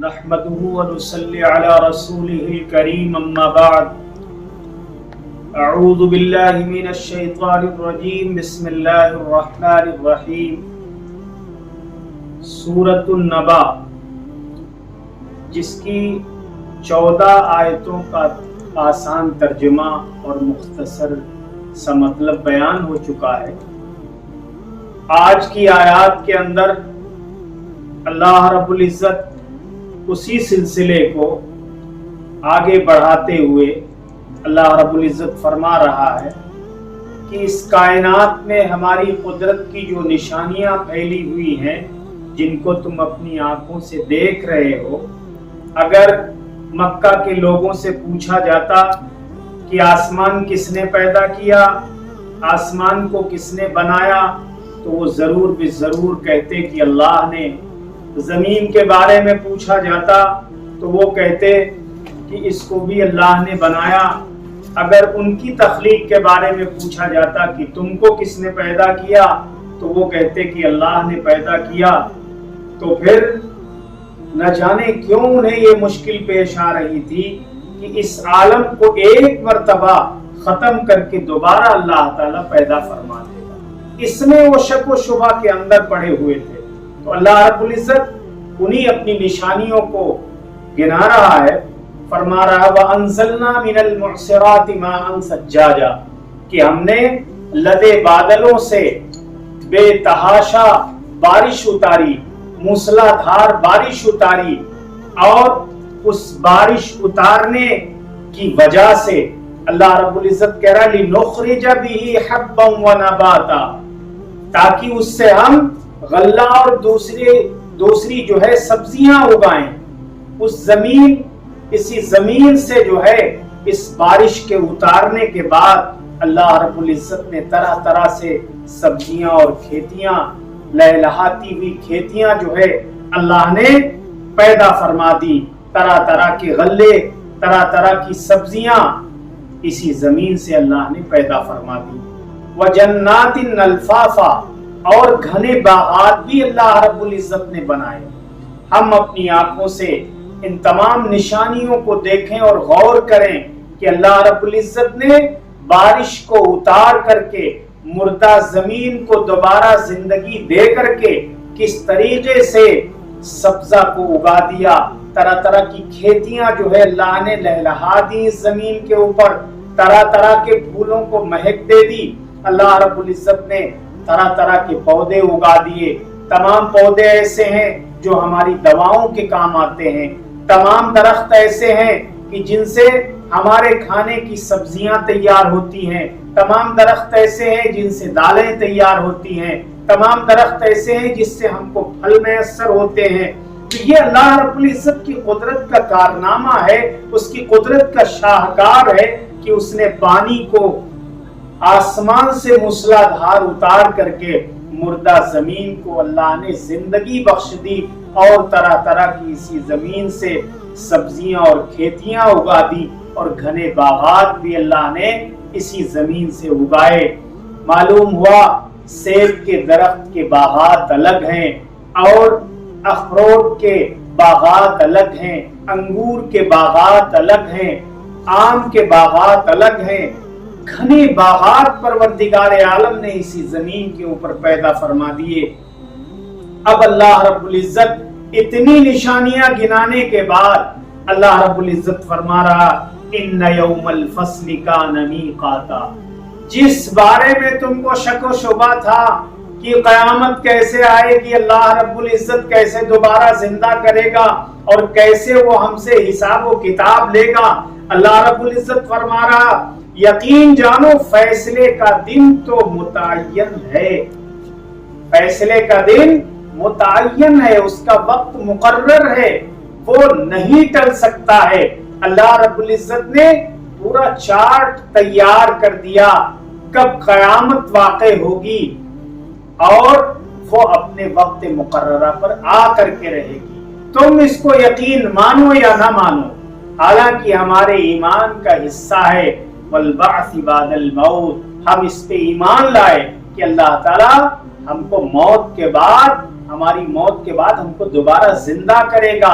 نحمده ونصلي على رسوله الكريم اما بعد اعوذ باللہ من الشیطان الرجیم بسم اللہ الرحمن الرحیم سورۃ النبا جس کی 14 آیتوں کا آسان ترجمہ اور مختصر سا مطلب بیان ہو چکا ہے۔ آج کی آیات کے اندر اللہ رب العزت اسی سلسلے کو آگے بڑھاتے ہوئے اللہ رب العزت فرما رہا ہے کہ اس کائنات میں ہماری قدرت کی جو نشانیاں پھیلی ہوئی ہیں جن کو تم اپنی آنکھوں سے دیکھ رہے ہو، اگر مکہ کے لوگوں سے پوچھا جاتا کہ آسمان کس نے پیدا کیا، آسمان کو کس نے بنایا، تو وہ ضرور ضرور کہتے کہ اللہ نے۔ زمین کے بارے میں پوچھا جاتا تو وہ کہتے کہ اس کو بھی اللہ نے بنایا۔ اگر ان کی تخلیق کے بارے میں پوچھا جاتا کہ تم کو کس نے پیدا کیا، تو وہ کہتے کہ اللہ نے پیدا کیا۔ تو پھر نہ جانے کیوں انہیں یہ مشکل پیش آ رہی تھی کہ اس عالم کو ایک مرتبہ ختم کر کے دوبارہ اللہ تعالیٰ پیدا فرما دے گا۔ اس میں وہ شک و شبہ کے اندر پڑے ہوئے تھے۔ تو اللہ رب العزت انہی اپنی نشانیوں کو گنا رہا ہے، فرما رہا وَأَنزَلْنَا مِنَ الْمُعْصِرَاتِ مَاءً ثَجَّاجًا کہ ہم نے لدے بادلوں سے بے تحاشا بارش اتاری، موسلا دھار بارش اتاری، اور اس بارش اتارنے کی وجہ سے اللہ رب العزت کہہ رہا لِنُخْرِجَ بِهِ حَبًّا وَنَبَاتًا تاکہ اس سے ہم غلہ اور دوسری جو ہے سبزیاں اگائیں۔ اسی زمین سے جو ہے اس بارش کے اتارنے کے بعد اللہ رب العزت نے طرح طرح سے سبزیاں اور کھیتیاں، لہلہاتی ہوئی کھیتیاں جو ہے اللہ نے پیدا فرما دی۔ طرح طرح کے غلے، طرح طرح کی سبزیاں اسی زمین سے اللہ نے پیدا فرما دی۔ وَجَنَّاتٍ أَلْفَافًا اور گھنے باغات بھی اللہ رب العزت نے بنائے۔ ہم اپنی آنکھوں سے ان تمام نشانیوں کو دیکھیں اور غور کریں کہ اللہ رب العزت نے بارش کو اتار کر کے مردہ زمین کو دوبارہ زندگی دے کر کے کس طریقے سے سبزہ کو اگا دیا، طرح طرح کی کھیتیاں جو ہے اللہ نے لہلہا دی اس زمین کے اوپر، طرح طرح کے پھولوں کو مہک دے دی۔ اللہ رب العزت نے طرح طرح کے پودے اگا دیے۔ تمام پودے ایسے ہیں جو ہماری دواؤں کے کام آتے ہیں، تمام درخت ایسے ہیں کہ جن سے ہمارے کھانے کی سبزیاں تیار ہوتی ہیں، تمام درخت ایسے ہیں جن سے دالیں تیار ہوتی ہیں، تمام درخت ایسے ہیں جس سے ہم کو پھل میسر ہوتے ہیں۔ تو یہ اللہ رب العزت کی قدرت کا کارنامہ ہے، اس کی قدرت کا شاہکار ہے کہ اس نے پانی کو آسمان سے موسلا دھار اتار کر کے مردہ زمین کو اللہ نے زندگی بخش دی، اور طرح طرح کی اسی زمین سے سبزیاں اور کھیتیاں اگا دی، اور گھنے باغات بھی اللہ نے اسی زمین سے اگائے۔ معلوم ہوا سیب کے درخت کے باغات الگ ہیں، اور اخروٹ کے باغات الگ ہیں، انگور کے باغات الگ ہیں، آم کے باغات الگ ہیں۔ گھنے باغات پروردگار عالم نے اسی زمین کے اوپر پیدا فرما دیے۔ اب اللہ رب العزت اتنی نشانیاں گنانے کے بعد اللہ رب العزت فرما رہا ان یوم الفصل کان میقاتا، جس بارے میں تم کو شک و شبہ تھا کہ قیامت کیسے آئے گی، اللہ رب العزت کیسے دوبارہ زندہ کرے گا اور کیسے وہ ہم سے حساب و کتاب لے گا، اللہ رب العزت فرما رہا یقین جانو فیصلے کا دن تو متعین ہے، فیصلے کا دن متعین ہے، اس کا وقت مقرر ہے، وہ نہیں ٹل سکتا ہے۔ اللہ رب العزت نے پورا چارٹ تیار کر دیا کب قیامت واقع ہوگی، اور وہ اپنے وقت مقررہ پر آ کر کے رہے گی۔ تم اس کو یقین مانو یا نہ مانو، حالانکہ ہمارے ایمان کا حصہ ہے والبعث بعد الموت، ہم اس پہ ایمان لائے کہ اللہ تعالیٰ ہم کو موت کے بعد، ہماری موت کے بعد ہم کو دوبارہ زندہ کرے گا۔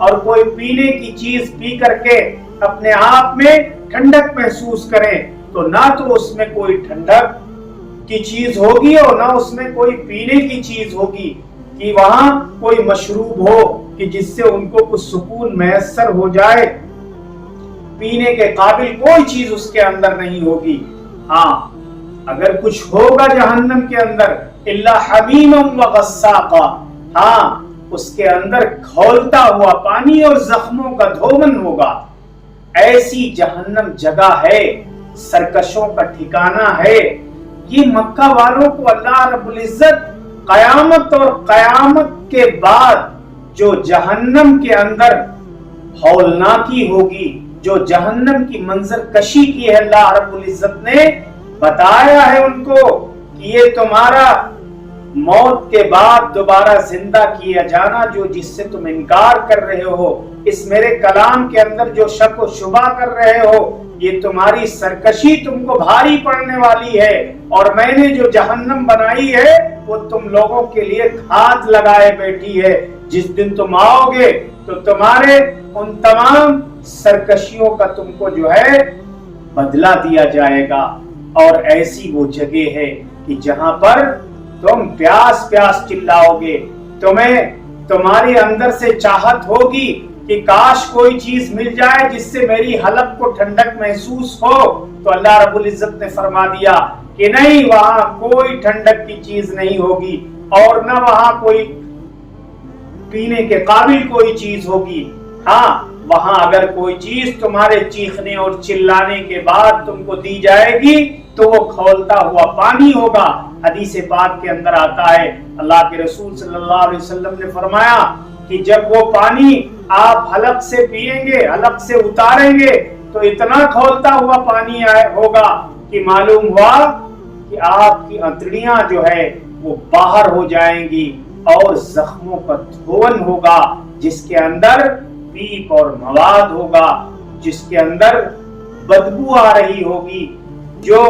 اور کوئی پینے کی چیز پی کر کے اپنے آپ میں ٹھنڈک محسوس کرے تو نہ تو اس میں کوئی ٹھنڈک کی چیز ہوگی اور نہ اس میں کوئی پینے کی چیز ہوگی کہ وہاں کوئی مشروب ہو کہ جس سے ان کو کچھ سکون میسر ہو جائے. پینے کے قابل کوئی چیز اس کے اندر نہیں ہوگی. ہاں اگر کچھ ہوگا جہنم کے اندر الا حمیم و غساقا، ہاں اس کے اندر کھولتا ہوا پانی اور زخموں کا دھون ہوگا. ایسی جہنم جگہ ہے، سرکشوں کا ٹھکانہ ہے. یہ مکہ والوں کو اللہ رب العزت قیامت اور قیامت کے بعد جو جہنم کے اندر ہولناکی ہوگی، جو جہنم کی منظر کشی کی ہے، اللہ رب العزت نے بتایا ہے ان کو کہ یہ تمہارا موت کے بعد دوبارہ زندہ کیا جانا جو جس سے تم انکار کر رہے ہو، اس میرے کلام کے اندر جو شک و شبہ کر رہے ہو، یہ تمہاری سرکشی تم کو بھاری پڑنے والی ہے. اور میں نے جو جہنم بنائی ہے وہ تم لوگوں کے لیے گھات لگائے بیٹھی ہے. جس دن تم آؤ گے تو تمہارے ان تمام سرکشیوں کا تم کو جو ہے بدلہ دیا جائے گا. اور ایسی وہ جگہ ہے کہ جہاں پر تم پیاس پیاس چلاؤ گے، تمہیں تمہارے اندر سے چاہت ہوگی کہ کاش کوئی چیز مل جائے جس سے میری حلق کو ٹھنڈک محسوس ہو. تو اللہ رب العزت نے فرما دیا کہ نہیں، وہاں کوئی ٹھنڈک کی چیز نہیں ہوگی اور نہ وہاں کوئی پینے کے قابل کوئی چیز ہوگی. ہاں وہاں اگر کوئی چیز تمہارے چیخنے اور چلانے کے بعد تم کو دی جائے گی تو وہ کھولتا ہوا پانی ہوگا. حدیث پاک کے اندر آتا ہے، اللہ کے رسول صلی اللہ علیہ وسلم نے فرمایا کہ جب وہ پانی آپ حلق سے پیئیں گے، حلق سے اتاریں گے تو اتنا کھولتا ہوا پانی ہوگا کہ معلوم ہوا کہ آپ کی انتڑیاں جو ہے وہ باہر ہو جائیں گی اور زخموں کا دھون ہوگا جس کے اندر پیپ اور مواد ہوگا، جس کے اندر بدبو آ رہی ہوگی جو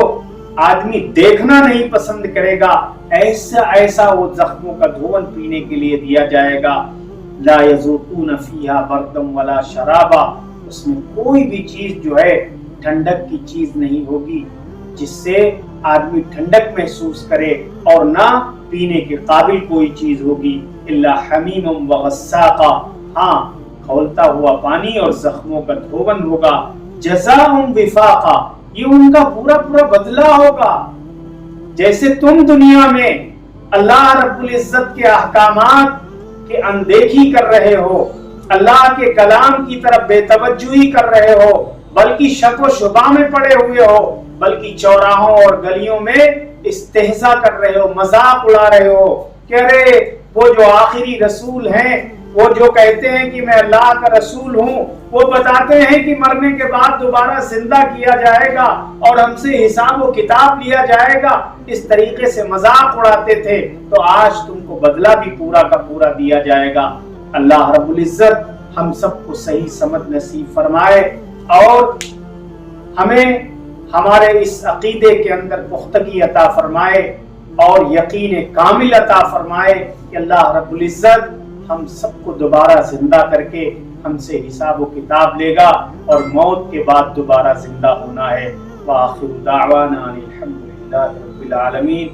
آدمی دیکھنا نہیں پسند کرے گا. ایسا وہ زخموں کا دھون پینے کے لیے دیا جائے گا. لا یذوقون فیہا بردا ولا شرابا، اس میں کوئی بھی چیز جو ہے ٹھنڈک کی چیز نہیں ہوگی جس سے آدمی ٹھنڈک محسوس کرے، اور نہ پینے کے قابل کوئی چیز ہوگی الا حمیم و غساقا، ہاں کھولتا ہوا پانی اور زخموں کا دھون ہوگا. جزاء وفاقا، یہ ان کا پورا بدلہ ہوگا. جیسے تم دنیا میں اللہ رب العزت کے احکامات کی اندیکھی کر رہے ہو، اللہ کے کلام کی طرف بے توجہی کر رہے ہو، بلکہ شک و شبہ میں پڑے ہوئے ہو، بلکہ چوراہوں اور گلیوں میں استہزاء کر رہے ہو، مذاق اڑا رہے ہو کہ ارے وہ جو آخری رسول ہیں، وہ جو کہتے ہیں کہ میں اللہ کا رسول ہوں، وہ بتاتے ہیں کہ مرنے کے بعد دوبارہ زندہ کیا جائے گا اور ہم سے حساب و کتاب لیا جائے گا، اس طریقے سے مذاق اڑاتے تھے. تو آج تم کو بدلہ بھی پورا کا پورا دیا جائے گا. اللہ رب العزت ہم سب کو صحیح سمجھ نصیب فرمائے اور ہمیں ہمارے اس عقیدے کے اندر پختگی عطا فرمائے اور یقین کامل عطا فرمائے کہ اللہ رب العزت ہم سب کو دوبارہ زندہ کر کے ہم سے حساب و کتاب لے گا اور موت کے بعد دوبارہ زندہ ہونا ہے. وآخر دعوانا الحمدللہ رب العالمین.